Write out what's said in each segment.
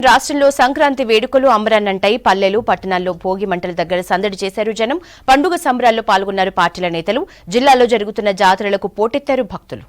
రాష్ట్రంలో సంక్రాంతి వేడుకలు అంబరాన్నంటాయి. పల్లెలు పట్టణాల్లో భోగి మంటల దగ్గర సందడి చేశారు జనం. పండుగ సంబరాల్లో పాల్గొన్నారు పార్టీల నేతలు. జిల్లాలో జరుగుతున్న జాతరలకు పోటెత్తారు భక్తులు.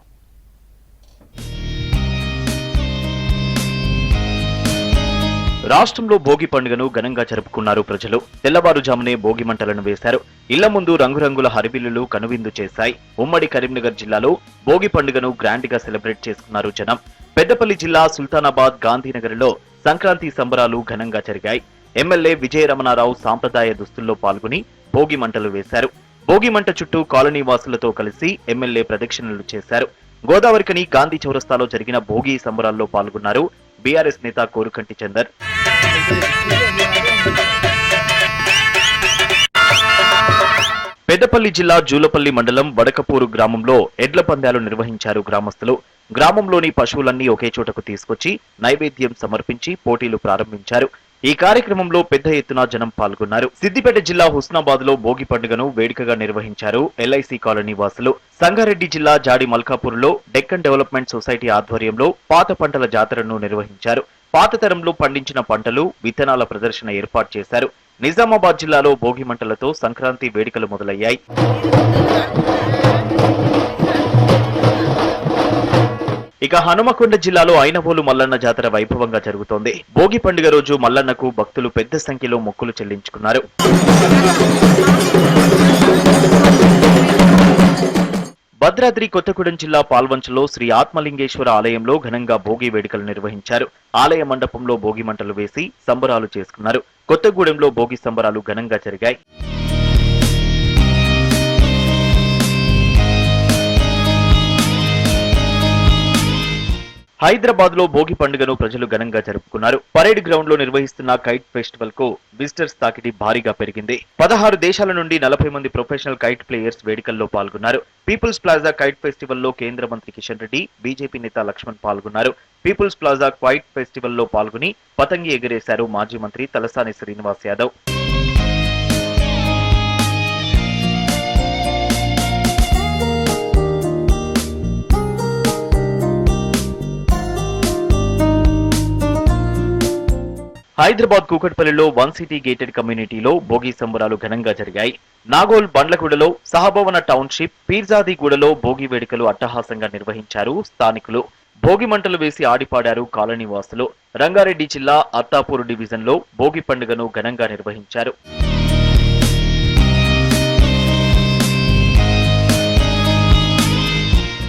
రాష్ట్రంలో భోగి పండుగను ఘనంగా జరుపుకున్నారు ప్రజలు. తెల్లవారుజామునే భోగి మంటలను వేశారు. ఇళ్ల ముందు రంగురంగుల హరివిల్లులు కనువిందు చేశాయి. ఉమ్మడి కరీంనగర్ జిల్లాలో భోగి పండుగను గ్రాండ్ గా సెలబ్రేట్ చేసుకున్నారు జనం. పెద్దపల్లి జిల్లా సుల్తానాబాద్ గాంధీనగర్లో సంక్రాంతి సంబరాలు ఘనంగా జరిగాయి. ఎమ్మెల్యే విజయరమణారావు సాంప్రదాయ దుస్తుల్లో పాల్గొని భోగి మంటలు వేశారు. భోగి మంట చుట్టూ కాలనీ వాసులతో కలిసి ఎమ్మెల్యే ప్రదక్షిణలు చేశారు. గోదావరికని గాంధీ చౌరస్తాలో జరిగిన భోగి సంబరాల్లో పాల్గొన్నారు బీఆర్ఎస్ నేత కోరుకంటి చందర్. పెద్దపల్లి జిల్లా జూలపల్లి మండలం వడకపూరు గ్రామంలో ఎడ్ల పందాలు నిర్వహించారు గ్రామస్తులు. గ్రామంలోని పశువులన్నీ ఒకే చోటకు తీసుకొచ్చి నైవేద్యం సమర్పించి పోటీలు ప్రారంభించారు. ఈ కార్యక్రమంలో పెద్ద ఎత్తున జనం పాల్గొన్నారు. సిద్దిపేట జిల్లా హుస్నాబాద్ లో భోగి పండుగను వేడుకగా నిర్వహించారు ఎల్ఐసి కాలనీ వాసులు. సంగారెడ్డి జిల్లా జాడి మల్కాపూర్లో డెక్కన్ డెవలప్మెంట్ సొసైటీ ఆధ్వర్యంలో పాత పంటల జాతరను నిర్వహించారు. పాత తరంలో పండించిన పంటలు విత్తనాల ప్రదర్శన ఏర్పాటు చేశారు. నిజామాబాద్ జిల్లాలో భోగి మంటలతో సంక్రాంతి వేడుకలు మొదలయ్యాయి. ఇక హనుమకొండ జిల్లాలో ఐనవోలు మల్లన్న జాతర వైభవంగా జరుగుతోంది. భోగి పండుగ రోజు మల్లన్నకు భక్తులు పెద్ద సంఖ్యలో మొక్కులు చెల్లించుకున్నారు. భద్రాద్రి కొత్తగూడెం జిల్లా పాల్వంచలో శ్రీ ఆత్మలింగేశ్వర ఆలయంలో ఘనంగా భోగి వేడుకలు నిర్వహించారు. ఆలయ మండపంలో భోగి మంటలు వేసి సంబరాలు చేసుకున్నారు. కొత్తగూడెంలో భోగి సంబరాలు ఘనంగా జరిగాయి. హైదరాబాద్ లో భోగి పండుగను ప్రజలు ఘనంగా జరుపుకున్నారు. పరేడ్ గ్రౌండ్ లో నిర్వహిస్తున్న కైట్ ఫెస్టివల్ కు విజిటర్స్ తాకిడి భారీగా పెరిగింది. 16 దేశాల నుండి 40 మంది ప్రొఫెషనల్ కైట్ ప్లేయర్స్ వేడుకల్లో పాల్గొన్నారు. పీపుల్స్ ప్లాజా కైట్ ఫెస్టివల్ లో కేంద్ర మంత్రి కిషన్ రెడ్డి, బీజేపీ నేత లక్ష్మణ్ పాల్గొన్నారు. పీపుల్స్ ప్లాజా కైట్ ఫెస్టివల్ లో పాల్గొని పతంగి ఎగరేశారు మాజీ మంత్రి తలసాని శ్రీనివాస్ యాదవ్. హైదరాబాద్ కూకట్పల్లిలో 1 సిటీ గేటెడ్ కమ్యూనిటీలో భోగి సంబరాలు ఘనంగా జరిగాయి. నాగోల్ బండ్లగూడలో, సహభవన టౌన్షిప్, పీర్జాదిగూడలో భోగి వేడుకలు అట్టహాసంగా నిర్వహించారు స్థానికులు. భోగి మంటలు వేసి ఆడిపాడారు కాలనీ వాసులు. రంగారెడ్డి జిల్లా అత్తాపూర్ డివిజన్ లో భోగి పండుగను ఘనంగా నిర్వహించారు.